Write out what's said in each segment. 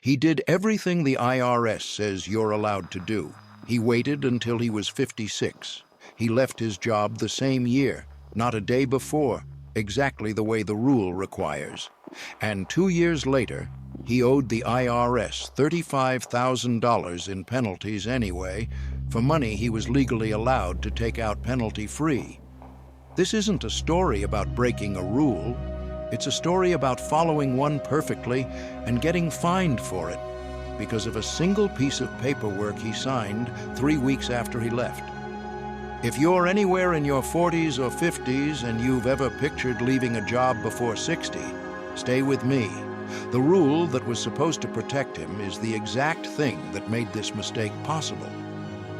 He did everything the IRS says you're allowed to do. He waited until he was 56. He left his job the same year, not a day before, exactly the way the rule requires. And 2 years later, he owed the IRS $35,000 in penalties anyway, for money he was legally allowed to take out penalty-free. This isn't a story about breaking a rule. It's a story about following one perfectly and getting fined for it because of a single piece of paperwork he signed 3 weeks after he left. If you're anywhere in your 40s or 50s and you've ever pictured leaving a job before 60, stay with me. The rule that was supposed to protect him is the exact thing that made this mistake possible.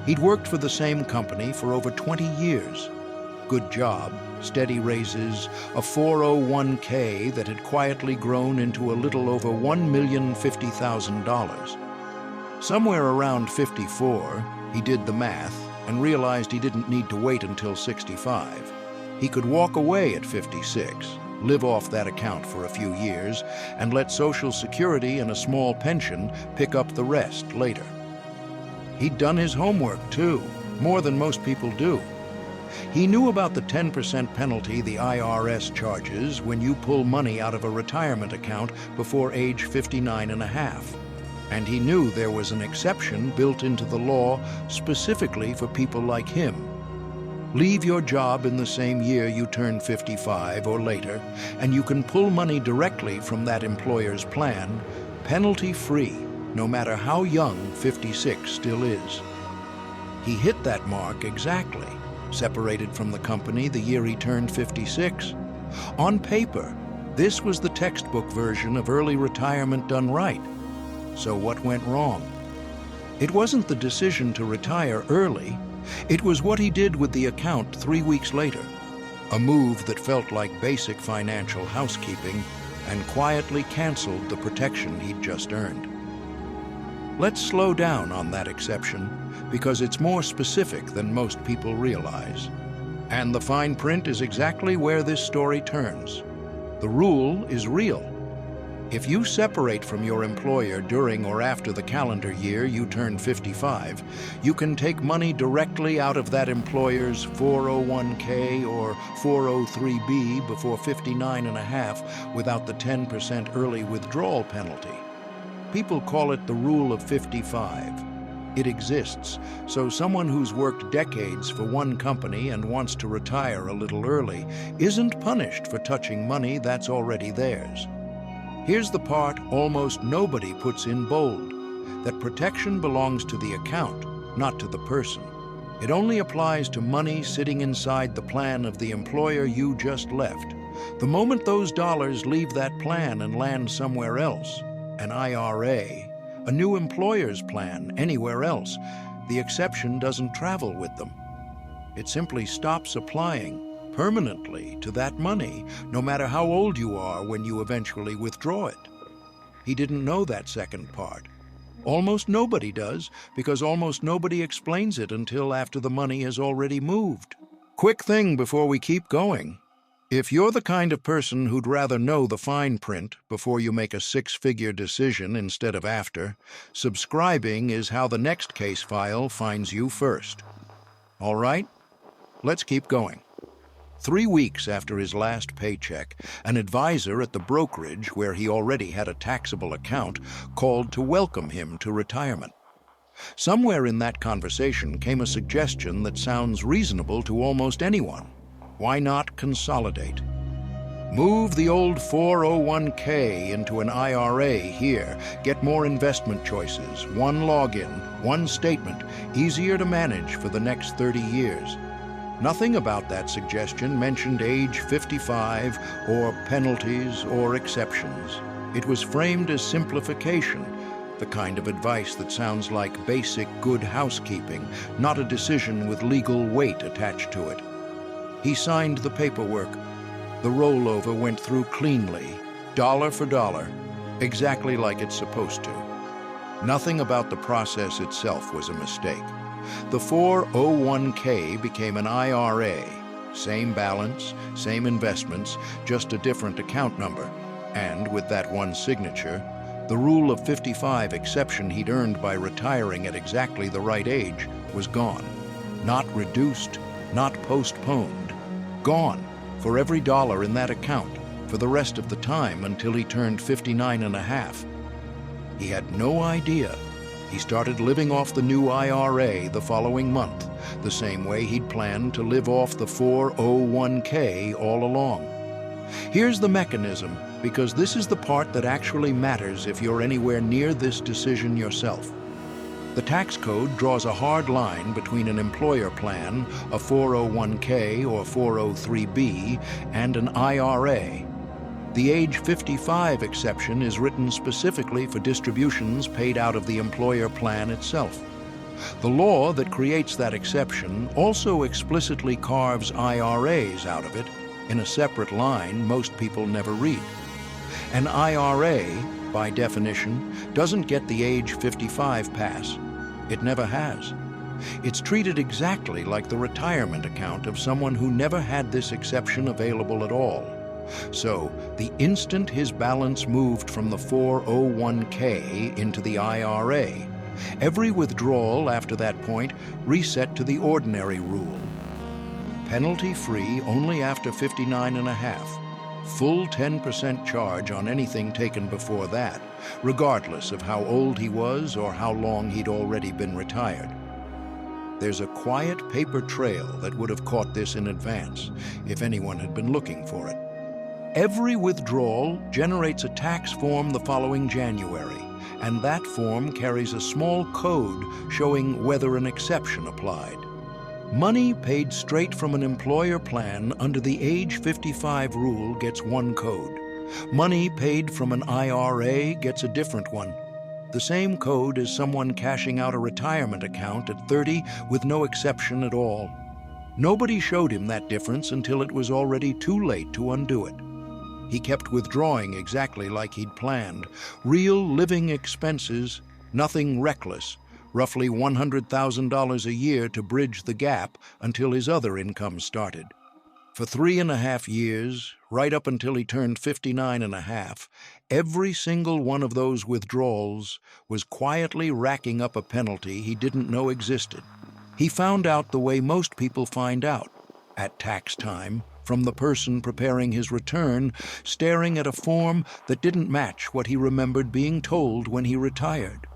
He'd worked for the same company for over 20 years. Good job, steady raises, a 401k that had quietly grown into a little over $1,050,000. Somewhere around 54, he did the math and realized he didn't need to wait until 65. He could walk away at 56, live off that account for a few years, and let Social Security and a small pension pick up the rest later. He'd done his homework too, more than most people do. He knew about the 10% penalty the IRS charges when you pull money out of a retirement account before age 59 and a half. And he knew there was an exception built into the law specifically for people like him. Leave your job in the same year you turn 55 or later, and you can pull money directly from that employer's plan, penalty-free, no matter how young 56 still is. He hit that mark exactly. Separated from the company the year he turned 56. On paper, this was the textbook version of early retirement done right. So what went wrong? It wasn't the decision to retire early. It was what he did with the account 3 weeks later. A move that felt like basic financial housekeeping and quietly canceled the protection he'd just earned. Let's slow down on that exception, because it's more specific than most people realize. And the fine print is exactly where this story turns. The rule is real. If you separate from your employer during or after the calendar year you turn 55, you can take money directly out of that employer's 401k or 403b before 59 and a half without the 10% early withdrawal penalty. People call it the rule of 55. It exists, so someone who's worked decades for one company and wants to retire a little early isn't punished for touching money that's already theirs. Here's the part almost nobody puts in bold, that protection belongs to the account, not to the person. It only applies to money sitting inside the plan of the employer you just left. The moment those dollars leave that plan and land somewhere else, an IRA, a new employer's plan anywhere else, the exception doesn't travel with them. It simply stops applying permanently to that money, no matter how old you are when you eventually withdraw it. He didn't know that second part. Almost nobody does, because almost nobody explains it until after the money has already moved. Quick thing before we keep going. If you're the kind of person who'd rather know the fine print before you make a six-figure decision instead of after, subscribing is how the next case file finds you first. All right? Let's keep going. 3 weeks after his last paycheck, an advisor at the brokerage where he already had a taxable account called to welcome him to retirement. Somewhere in that conversation came a suggestion that sounds reasonable to almost anyone. Why not consolidate? Move the old 401k into an IRA here. Get more investment choices, one login, one statement, easier to manage for the next 30 years. Nothing about that suggestion mentioned age 55 or penalties or exceptions. It was framed as simplification, the kind of advice that sounds like basic good housekeeping, not a decision with legal weight attached to it. He signed the paperwork. The rollover went through cleanly, dollar for dollar, exactly like it's supposed to. Nothing about the process itself was a mistake. The 401k became an IRA. Same balance, same investments, just a different account number. And with that one signature, The Rule of 55 exception he'd earned by retiring at exactly the right age was gone. Not reduced, not postponed. Gone for every dollar in that account for the rest of the time until he turned 59 and a half. He had no idea. He started living off the new IRA the following month, the same way he'd planned to live off the 401k all along. Here's the mechanism, because this is the part that actually matters if you're anywhere near this decision yourself. The tax code draws a hard line between an employer plan, a 401k or 403b, and an IRA. The age 55 exception is written specifically for distributions paid out of the employer plan itself. The law that creates that exception also explicitly carves IRAs out of it in a separate line most people never read. An IRA, by definition, doesn't get the age 55 pass. It never has. It's treated exactly like the retirement account of someone who never had this exception available at all. So, the instant his balance moved from the 401k into the IRA, every withdrawal after that point reset to the ordinary rule. Penalty-free only after 59 and a half. Full 10% charge on anything taken before that, regardless of how old he was or how long he'd already been retired. There's a quiet paper trail that would have caught this in advance if anyone had been looking for it. Every withdrawal generates a tax form the following January, and that form carries a small code showing whether an exception applied. Money paid straight from an employer plan under the age 55 rule gets one code. Money paid from an IRA gets a different one. The same code as someone cashing out a retirement account at 30 with no exception at all. Nobody showed him that difference until it was already too late to undo it. He kept withdrawing exactly like he'd planned. Real living expenses, nothing reckless. Roughly $100,000 a year to bridge the gap until his other income started. For 3.5 years, right up until he turned 59 and a half, every single one of those withdrawals was quietly racking up a penalty he didn't know existed. He found out the way most people find out, at tax time, from the person preparing his return, staring at a form that didn't match what he remembered being told when he retired.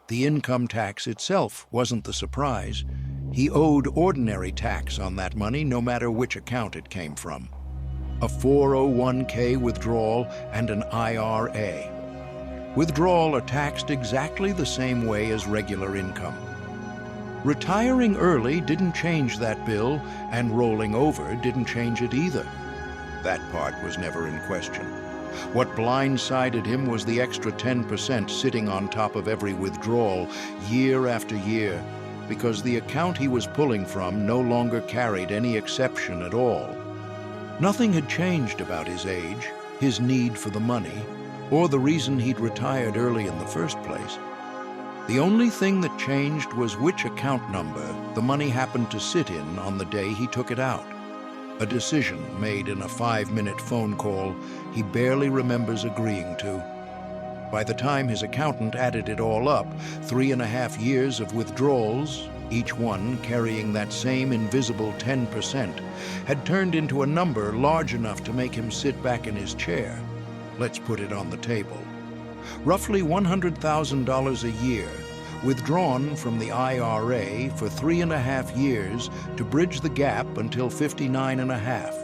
The income tax itself wasn't the surprise. He owed ordinary tax on that money no matter which account it came from. A 401k withdrawal and an IRA. Withdrawal are taxed exactly the same way as regular income. Retiring early didn't change that bill, and rolling over didn't change it either. That part was never in question. What blindsided him was the extra 10% sitting on top of every withdrawal, year after year, because the account he was pulling from no longer carried any exception at all. Nothing had changed about his age, his need for the money, or the reason he'd retired early in the first place. The only thing that changed was which account number the money happened to sit in on the day he took it out. A decision made in a 5-minute phone call he barely remembers agreeing to. By the time his accountant added it all up, 3.5 years of withdrawals, each one carrying that same invisible 10%, had turned into a number large enough to make him sit back in his chair. Let's put it on the table. Roughly $100,000 a year, withdrawn from the IRA for 3.5 years to bridge the gap until 59 and a half.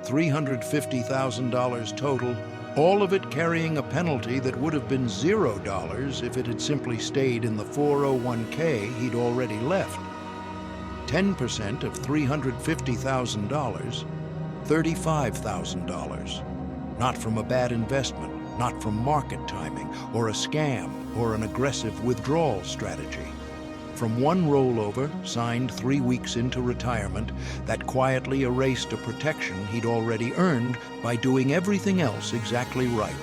$350,000 total, all of it carrying a penalty that would have been $0 if it had simply stayed in the 401k he'd already left. 10% of $350,000, $35,000. Not from a bad investment, not from market timing, or a scam, or an aggressive withdrawal strategy. From one rollover, signed 3 weeks into retirement, that quietly erased a protection he'd already earned by doing everything else exactly right.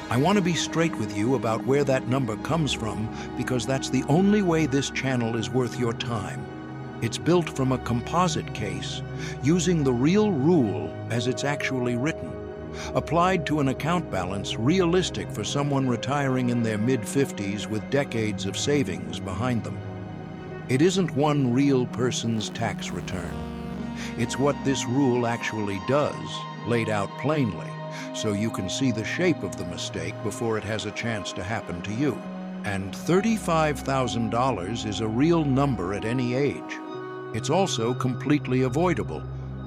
I want to be straight with you about where that number comes from, because that's the only way this channel is worth your time. It's built from a composite case, using the real rule as it's actually written. applied to an account balance realistic for someone retiring in their mid-50s with decades of savings behind them. It isn't one real person's tax return. It's what this rule actually does, laid out plainly, so you can see the shape of the mistake before it has a chance to happen to you. And $35,000 is a real number at any age. It's also completely avoidable,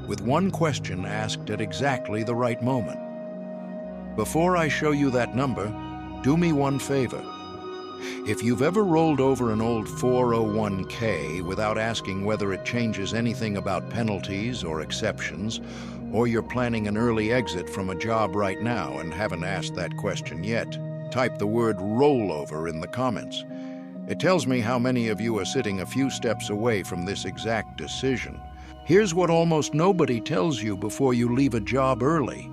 with one question asked at exactly the right moment. Before I show you that number, do me one favor. If you've ever rolled over an old 401k without asking whether it changes anything about penalties or exceptions, or you're planning an early exit from a job right now and haven't asked that question yet, type the word rollover in the comments. It tells me how many of you are sitting a few steps away from this exact decision. Here's what almost nobody tells you before you leave a job early.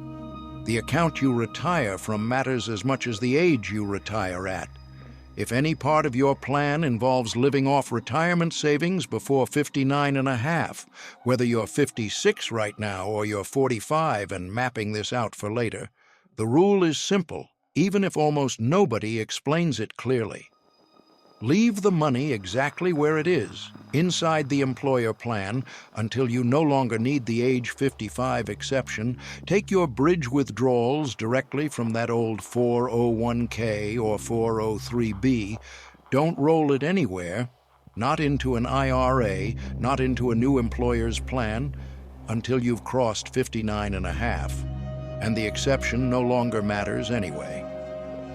The account you retire from matters as much as the age you retire at. If any part of your plan involves living off retirement savings before 59 and a half, whether you're 56 right now or you're 45 and mapping this out for later, the rule is simple, even if almost nobody explains it clearly. Leave the money exactly where it is, inside the employer plan, until you no longer need the age 55 exception. Take your bridge withdrawals directly from that old 401k or 403b. Don't roll it anywhere, not into an IRA, not into a new employer's plan, until you've crossed 59 and a half. And the exception no longer matters anyway.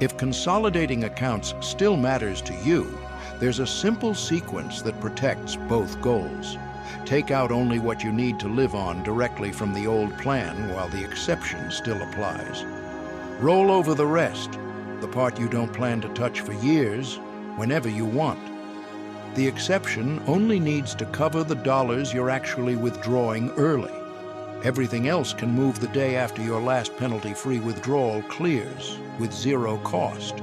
If consolidating accounts still matters to you, there's a simple sequence that protects both goals. Take out only what you need to live on directly from the old plan while the exception still applies. Roll over the rest, the part you don't plan to touch for years, whenever you want. The exception only needs to cover the dollars you're actually withdrawing early. Everything else can move the day after your last penalty-free withdrawal clears, with zero cost.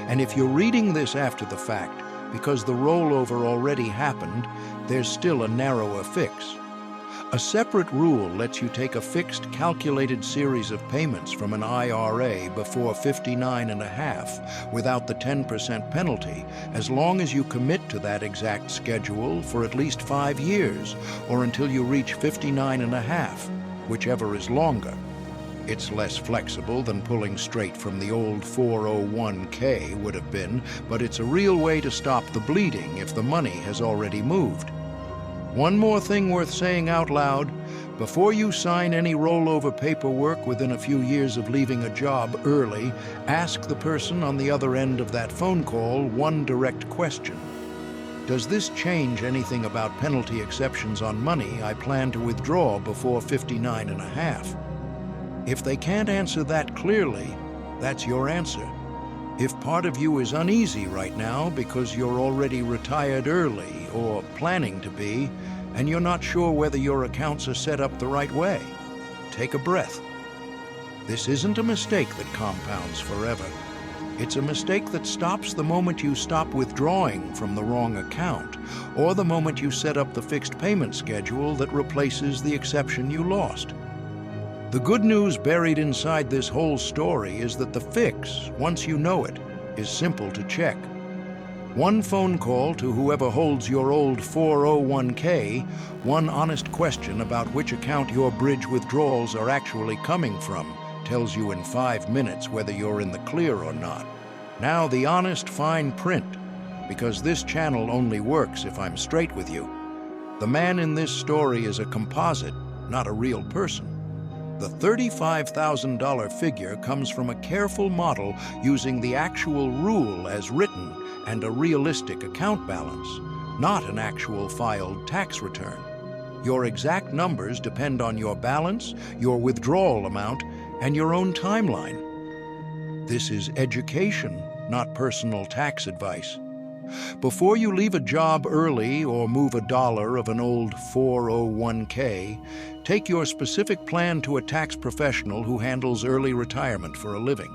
And if you're reading this after the fact, because the rollover already happened, there's still a narrower fix. A separate rule lets you take a fixed calculated series of payments from an IRA before 59 and a half without the 10% penalty, as long as you commit to that exact schedule for at least 5 years, or until you reach 59 and a half. Whichever is longer. It's less flexible than pulling straight from the old 401k would have been, but it's a real way to stop the bleeding if the money has already moved. One more thing worth saying out loud: before you sign any rollover paperwork within a few years of leaving a job early, ask the person on the other end of that phone call one direct question. Does this change anything about penalty exceptions on money I plan to withdraw before 59 and a half? If they can't answer that clearly, that's your answer. If part of you is uneasy right now because you're already retired early or planning to be, and you're not sure whether your accounts are set up the right way, take a breath. This isn't a mistake that compounds forever. It's a mistake that stops the moment you stop withdrawing from the wrong account, or the moment you set up the fixed payment schedule that replaces the exception you lost. The good news buried inside this whole story is that the fix, once you know it, is simple to check. One phone call to whoever holds your old 401k, one honest question about which account your bridge withdrawals are actually coming from, tells you in 5 minutes whether you're in the clear or not. Now the honest fine print, because this channel only works if I'm straight with you. The man in this story is a composite, not a real person. The $35,000 figure comes from a careful model using the actual rule as written and a realistic account balance, not an actual filed tax return. Your exact numbers depend on your balance, your withdrawal amount, and your own timeline. This is education, not personal tax advice. Before you leave a job early or move a dollar of an old 401k, take your specific plan to a tax professional who handles early retirement for a living.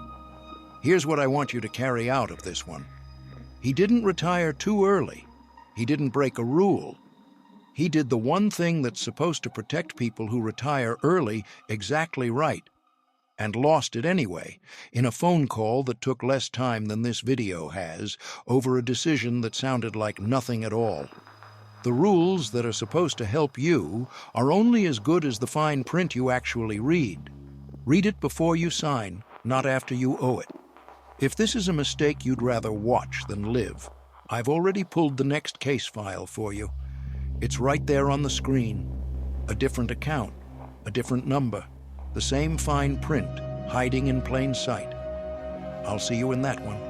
Here's what I want you to carry out of this one. He didn't retire too early. He didn't break a rule. He did the one thing that's supposed to protect people who retire early exactly right. and lost it anyway, in a phone call that took less time than this video has, over a decision that sounded like nothing at all. The rules that are supposed to help you are only as good as the fine print you actually read. Read it before you sign, not after you owe it. If this is a mistake you'd rather watch than live, I've already pulled the next case file for you. It's right there on the screen. A different account, a different number, the same fine print, hiding in plain sight. I'll see you in that one.